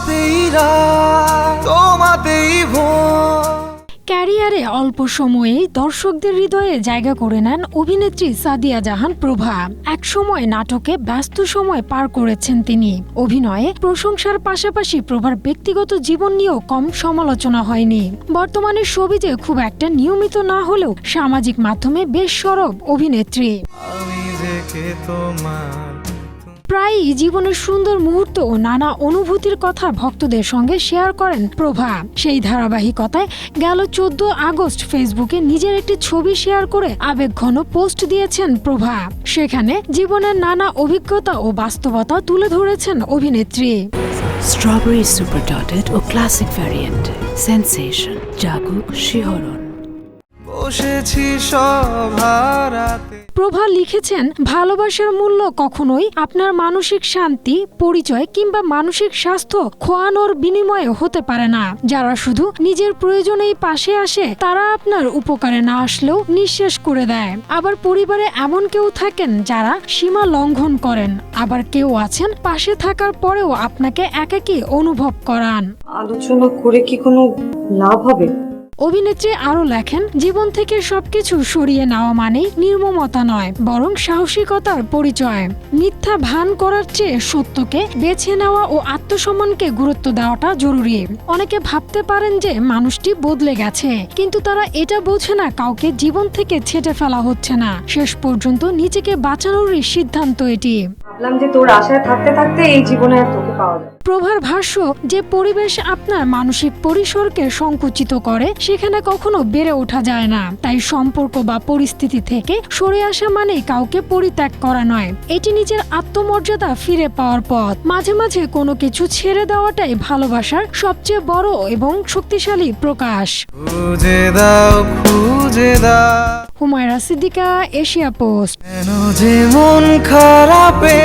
তোমাতেই রাত, তোমাতেই ভোর। ক্যারিয়ারে অল্প সময়েই দর্শকদের হৃদয়ে জায়গা করে নেন অভিনেত্রী সাদিয়া জাহান প্রভা। একসময় নাটকে ব্যস্ত সময় পার করেছেন তিনি। অভিনয়ে প্রশংসার পাশাপাশি প্রভার ব্যক্তিগত জীবন নিয়েও কম সমালোচনা হয়নি। বর্তমানে শোবিজে খুব একটা নিয়মিত না হলেও সামাজিক মাধ্যমে বেশ সরব অভিনেত্রী। আমি দেখে তোমার প্রায়ই জীবনের সুন্দর মুহূর্ত ও নানা অনুভূতির কথা ভক্তদের সঙ্গে শেয়ার করেন প্রভা। সেই ধারাবাহিকতায় গেল 14 আগস্ট ফেসবুকে নিজের একটি ছবি শেয়ার করে আবেগঘন পোস্ট দিয়েছেন প্রভা। সেখানে জীবনের নানা অভিজ্ঞতা ও বাস্তবতা তুলে ধরেছেন অভিনেত্রী। স্ট্রবেরি সুপার ডটেড ও ক্লাসিক ভ্যারিয়েন্ট সেন্সেশন জাগুক শিহরণ। বসেছি সভারাতে। প্রভা লিখেছেন, ভালোবাসার মূল্য কখনোই আপনার মানসিক শান্তি, পরিচয় কিংবা মানসিক স্বাস্থ্য খোয়ানোর বিনিময়ে হতে পারে না। যারা শুধু নিজের প্রয়োজনেই পাশে আসে তারা আপনার উপকারে না আসলেও নিঃশেষ করে দেয়। আবার পরিবারে এমন কেউ থাকেন যারা সীমা লঙ্ঘন করেন, আবার কেউ আছেন পাশে থাকার পরেও আপনাকে একাকী অনুভব করান। আলোচনা করে কি কোনো লাভ হবে? অভিনেত্রী আরও লেখেন, জীবন থেকে সবকিছু সরিয়ে নেওয়া মানেই নির্মমতা নয়, বরং সাহসিকতার পরিচয়। মিথ্যা ভান করার চেয়ে সত্যকে বেছে নেওয়া ও আত্মসম্মানকে গুরুত্ব দেওয়াটা জরুরি। অনেকে ভাবতে পারেন যে মানুষটি বদলে গেছে, কিন্তু তারা এটা বোঝে না কাউকে জীবন থেকে ছেঁটে ফেলা হচ্ছে না, শেষ পর্যন্ত নিজেকে বাঁচানোরই সিদ্ধান্ত এটি। ভাবলাম যে তোর আশায় থাকতে থাকতে এই জীবনে আর তোকে পাওয়া যায়। প্রভার ভাষ্য, যে পরিবেশ আপনার মানসিক পরিসরকে সংকুচিত করে সেখানে কখনো বেড়ে ওঠা যায় না। তাই সম্পর্ক বা পরিস্থিতি থেকে সরে আসা মানেই কাউকে পরিত্যাগ করা নয়, এটি নিজের আত্মমর্যাদা ফিরে পাওয়ার পথ। মাঝে মাঝে কোনো কিছু ছেড়ে দেওয়াটাই ভালোবাসার সবচেয়ে বড় এবং শক্তিশালী প্রকাশ। খুঁজে দাও, খুঁজে দাও। Humayra Siddiqa, Asia post. কেন যে মন খারাপে